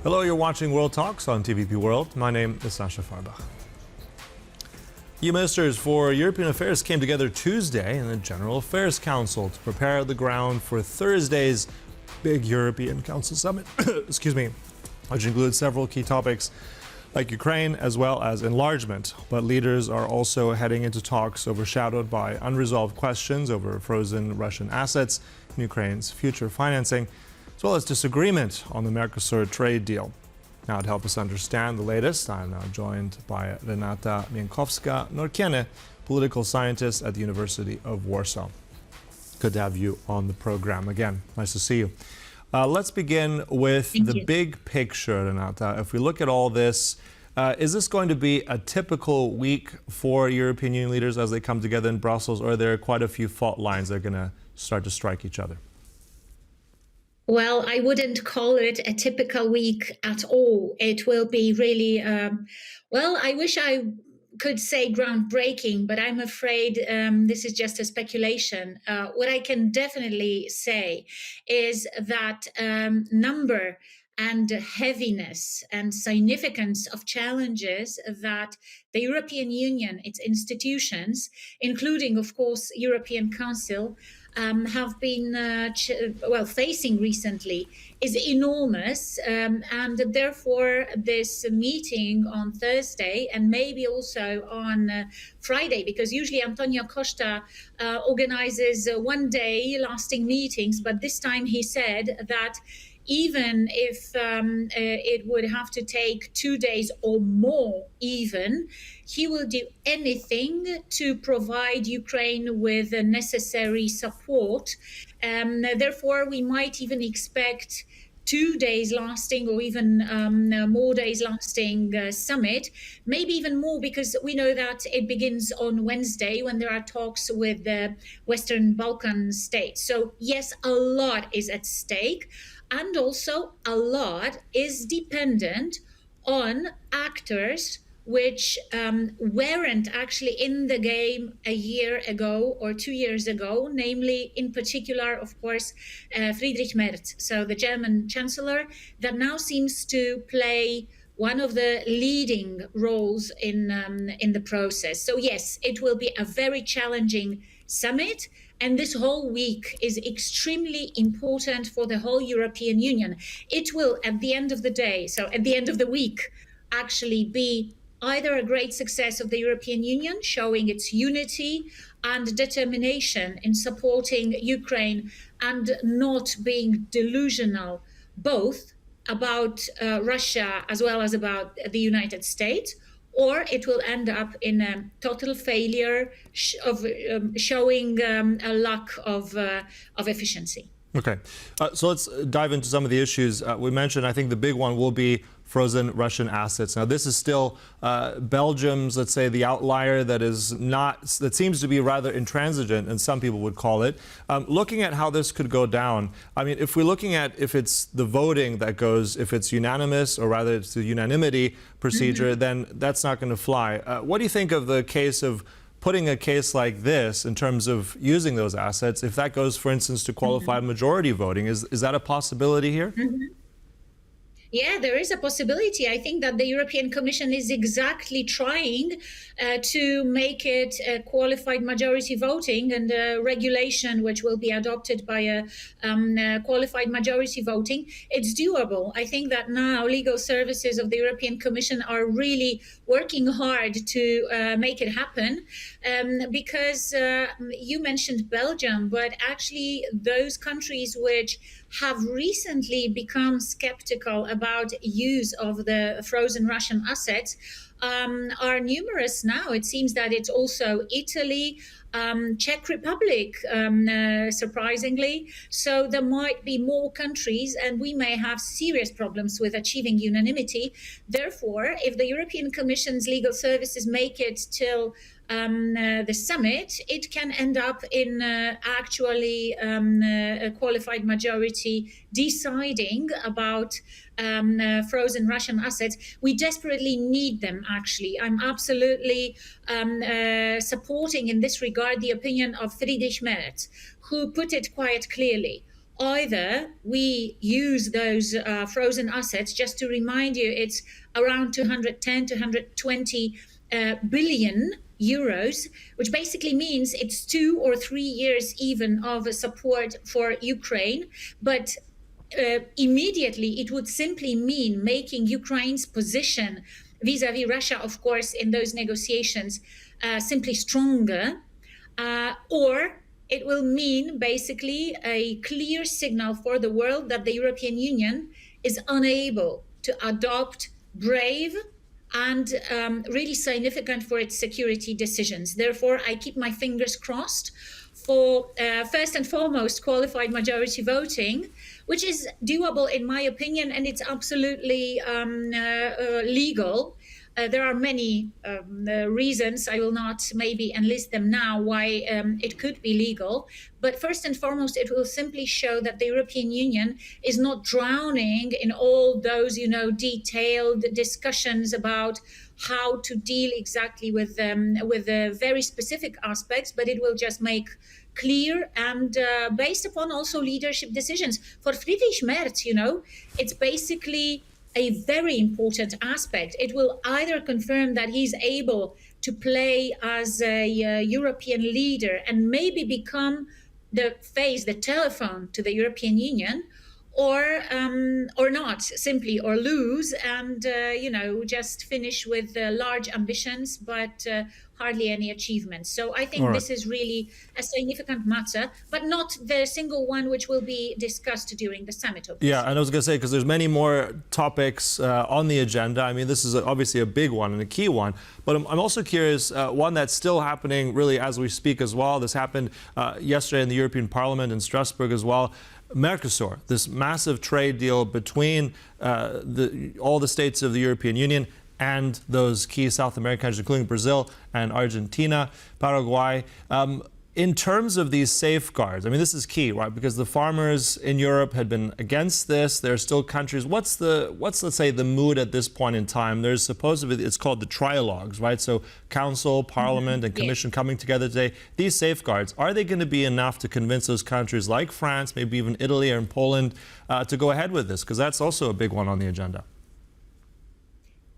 Hello, you're watching World Talks on TVP World. My name is Sasha Farbach. EU ministers for European affairs came together Tuesday in the General Affairs Council to prepare the ground for Thursday's big European Council summit, excuse me, which includes several key topics like Ukraine as well as enlargement. But leaders are also heading into talks overshadowed by unresolved questions over frozen Russian assets and Ukraine's future financing, as well as disagreement on the Mercosur trade deal. Now, to help us understand the latest, I'm now joined by Renata Mieńkowska-Norkiene, political scientist at the University of Warsaw. Good to have you on the program again. Nice to see you. Let's begin with the big picture, Renata. If we look at all this, is this going to be a typical week for European Union leaders as they come together in Brussels, or are there quite a few fault lines that are going to start to strike each other? Well, I wouldn't call it a typical week at all. It will be really, well, I wish I could say groundbreaking, but I'm afraid this is just a speculation. What I can definitely say is that number and heaviness and significance of challenges that the European Union, its institutions, including, of course, European Council, have been facing recently is enormous, and therefore this meeting on Thursday and maybe also on Friday, because usually Antonio Costa organizes one-day lasting meetings, but this time he said that even if it would have to take 2 days or more even, he will do anything to provide Ukraine with the necessary support. Therefore, we might even expect 2 days lasting or even more days lasting summit, maybe even more, because we know that it begins on Wednesday when there are talks with the Western Balkan states. So yes, a lot is at stake. And also a lot is dependent on actors which weren't actually in the game a year ago or 2 years ago, namely, in particular, of course, Friedrich Merz, so the German chancellor, that now seems to play one of the leading roles in the process. So yes, it will be a very challenging summit. And this whole week is extremely important for the whole European Union. It will, at the end of the day, so at the end of the week, actually be either a great success of the European Union, showing its unity and determination in supporting Ukraine and not being delusional, both about Russia as well as about the United States, or it will end up in a total failure of showing a lack of efficiency. Okay, so let's dive into some of the issues. We mentioned, I think the big one will be frozen Russian assets. Now, this is still Belgium's, let's say, the outlier that seems to be rather intransigent, and some people would call it. Looking at how this could go down, I mean, if we're looking at if it's the voting that goes, if it's unanimous, or rather it's the unanimity procedure, then that's not going to fly. What do you think of the case of putting a case like this in terms of using those assets, if that goes, for instance, to qualified majority voting? Is that a possibility here? Yeah, there is a possibility. I think that the European Commission is exactly trying to make it a qualified majority voting, and a regulation which will be adopted by a qualified majority voting. It's doable. I think that now legal services of the European Commission are really working hard to make it happen, because you mentioned Belgium, but actually those countries which have recently become skeptical about use of the frozen Russian assets are numerous now. It seems that it's also Italy, Czech Republic, surprisingly. So there might be more countries, and we may have serious problems with achieving unanimity. Therefore, if the European Commission's legal services make it till the summit, it can end up in actually a qualified majority deciding about frozen Russian assets. We desperately need them, actually. I'm absolutely supporting in this regard the opinion of Friedrich Merz, who put it quite clearly. either we use those frozen assets, just to remind you, it's around 210, 220 billion euros, which basically means it's 2 or 3 years even of support for Ukraine. But immediately it would simply mean making Ukraine's position vis-a-vis Russia, of course, in those negotiations simply stronger, or it will mean basically a clear signal for the world that the European Union is unable to adopt brave and really significant for its security decisions. Therefore, I keep my fingers crossed for first and foremost qualified majority voting, which is doable in my opinion, and it's absolutely legal. There are many reasons. I will not maybe enlist them now why it could be legal. But first and foremost, it will simply show that the European Union is not drowning in all those, detailed discussions about how to deal exactly with very specific aspects, but it will just make clear and based upon also leadership decisions. For Friedrich Merz, it's basically a very important aspect. It will either confirm that he's able to play as a European leader and maybe become the telephone to the European Union, or not, simply, or lose and just finish with large ambitions but hardly any achievements. So I think this is really a significant matter, but not the single one which will be discussed during the summit. Obviously. Yeah, and I was going to say, because there's many more topics on the agenda. I mean, this is obviously a big one and a key one, but I'm also curious, one that's still happening really as we speak as well. This happened yesterday in the European Parliament in Strasbourg as well. Mercosur, this massive trade deal between all the states of the European Union and those key South American countries, including Brazil and Argentina, Paraguay. In terms of these safeguards, I mean, this is key, right? Because the farmers in Europe had been against this. There are still countries. What's let's say, the mood at this point in time? There's supposedly, it's called the trialogues, right? So Council, Parliament, and Commission coming together today. These safeguards, are they going to be enough to convince those countries like France, maybe even Italy and Poland, to go ahead with this? Because that's also a big one on the agenda.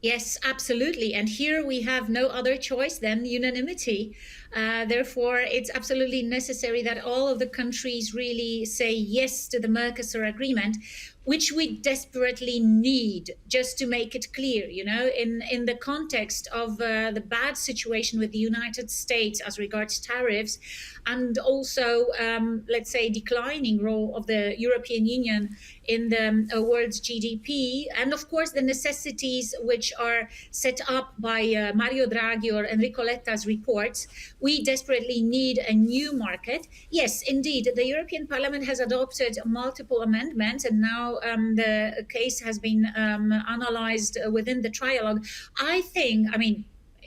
Yes, absolutely. And here we have no other choice than unanimity. Therefore, it's absolutely necessary that all of the countries really say yes to the Mercosur agreement, which we desperately need, just to make it clear, in the context of the bad situation with the United States as regards tariffs, and also, let's say, declining role of the European Union in the world's GDP, and of course the necessities which are set up by Mario Draghi or Enrico Letta's reports. We desperately need a new market. Yes, indeed, the European Parliament has adopted multiple amendments, and now the case has been analyzed within the trialogue.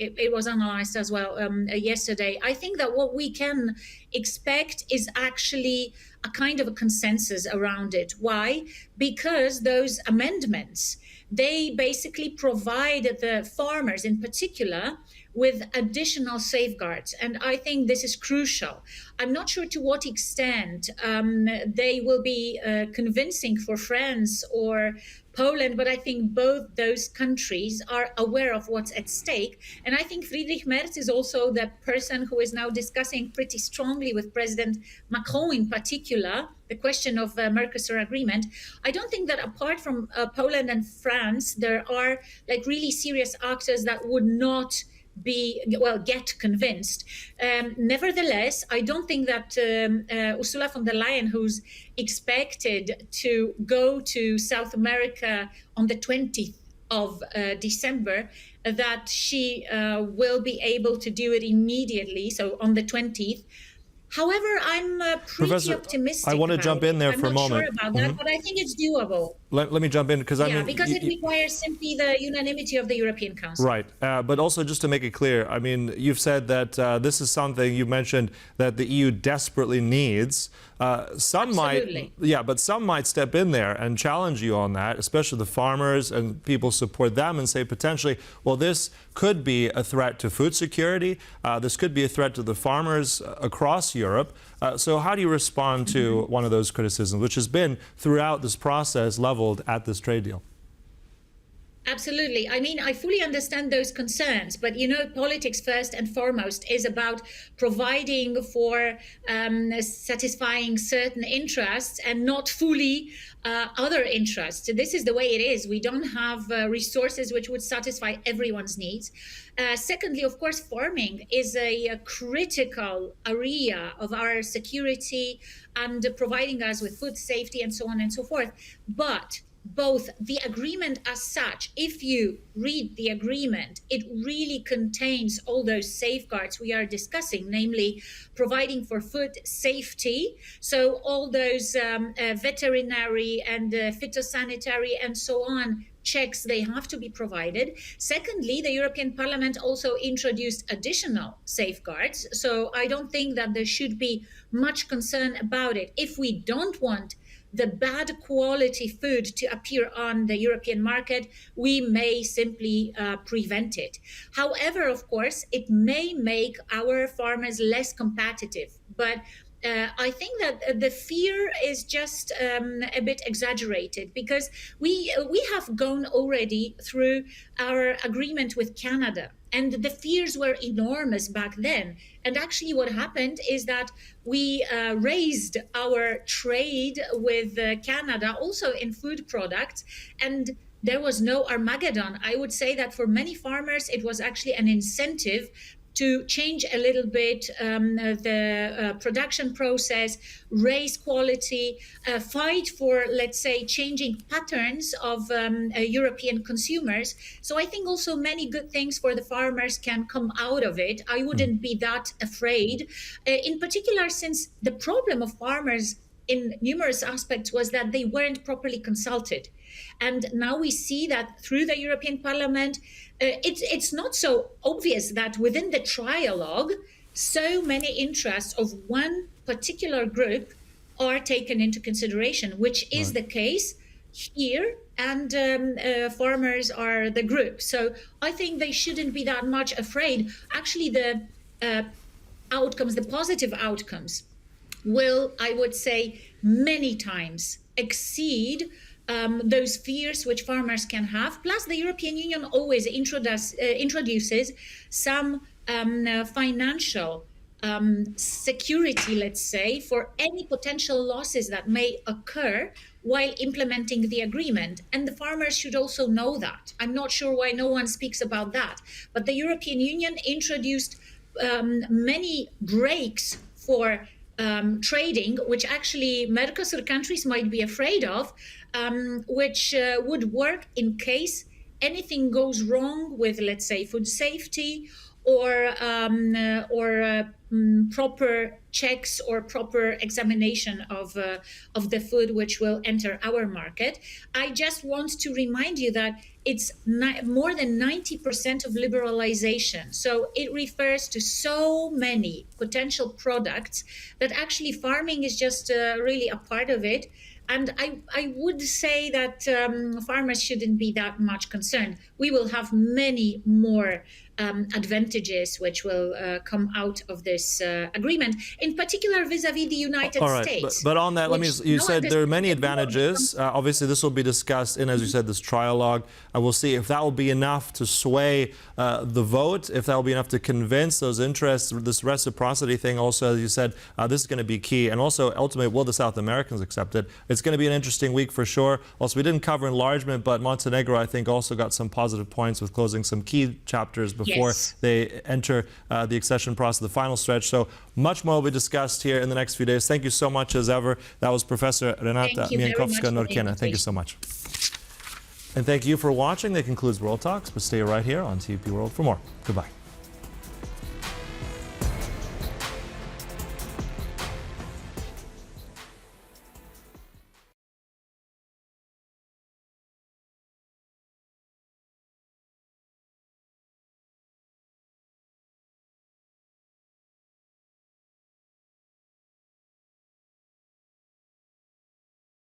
It was analyzed as well yesterday. I think that what we can expect is actually a kind of a consensus around it. Why? Because those amendments, they basically provide the farmers in particular with additional safeguards. And I think this is crucial. I'm not sure to what extent they will be convincing for France or Poland, but I think both those countries are aware of what's at stake. And I think Friedrich Merz is also the person who is now discussing pretty strongly with President Macron in particular, the question of Mercosur agreement. I don't think that apart from Poland and France, there are really serious actors that would not get convinced. Nevertheless, I don't think that Ursula von der Leyen, who's expected to go to South America on the 20th of December, that she will be able to do it immediately, so on the 20th. However, I'm pretty Professor, optimistic. I want to jump in there for a moment. I'm not sure about that, but I think it's doable. let me jump in because because it requires simply the unanimity of the European Council. Right, but also just to make it clear, I mean, you've said that this is something you mentioned that the EU desperately needs. Some Absolutely. but some might step in there and challenge you on that, especially the farmers, and people support them and say potentially, well, this could be a threat to food security. This could be a threat to the farmers across Europe. So how do you respond to one of those criticisms, which has been throughout this process leveled at this trade deal? Absolutely. I mean, I fully understand those concerns, but politics first and foremost is about providing for satisfying certain interests and not fully other interests. This is the way it is. We don't have resources which would satisfy everyone's needs. Secondly, of course, farming is a critical area of our security and providing us with food safety and so on and so forth. But both the agreement as such, if you read the agreement, it really contains all those safeguards we are discussing, namely providing for food safety. So all those veterinary and phytosanitary and so on checks, they have to be provided. Secondly, the European Parliament also introduced additional safeguards. So I don't think that there should be much concern about it. If we don't want the bad quality food to appear on the European market, we may simply prevent it. However, of course, it may make our farmers less competitive. But I think that the fear is just a bit exaggerated, because we have gone already through our agreement with Canada, and the fears were enormous back then. And actually what happened is that we raised our trade with Canada also in food products, and there was no Armageddon. I would say that for many farmers, it was actually an incentive to change a little bit the production process, raise quality, fight for, let's say, changing patterns of European consumers. So I think also many good things for the farmers can come out of it. I wouldn't be that afraid, in particular, since the problem of farmers in numerous aspects was that they weren't properly consulted. And now we see that through the European Parliament, it's not so obvious that within the trialogue, so many interests of one particular group are taken into consideration, which is the case here, and farmers are the group. So I think they shouldn't be that much afraid. Actually, the outcomes, the positive outcomes, will, I would say, many times exceed those fears which farmers can have. Plus, the European Union always introduces some financial security, let's say, for any potential losses that may occur while implementing the agreement. And the farmers should also know that. I'm not sure why no one speaks about that. But the European Union introduced many breaks for trading, which actually Mercosur countries might be afraid of, which would work in case anything goes wrong with, let's say, food safety or proper checks or proper examination of the food which will enter our market. I just want to remind you that it's more than 90% of liberalization. So it refers to so many potential products that actually farming is just really a part of it. And I would say that farmers shouldn't be that much concerned. We will have many more advantages which will come out of this agreement, in particular vis-a-vis the United States. But on that, you said there are many advantages. Obviously, this will be discussed in, as you said, this trialogue. We'll see if that will be enough to sway the vote, if that will be enough to convince those interests. This reciprocity thing also, as you said, this is going to be key. And also, ultimately, will the South Americans accept it? It's going to be an interesting week for sure. Also, we didn't cover enlargement, but Montenegro, I think, also got some positive points with closing some key chapters before they enter the accession process, the final stretch. So much more will be discussed here in the next few days. Thank you so much, as ever. That was Professor Renata Mieńkowska-Norkiene. Thank you so much. And thank you for watching. That concludes World Talks, but stay right here on TVP World for more. Goodbye.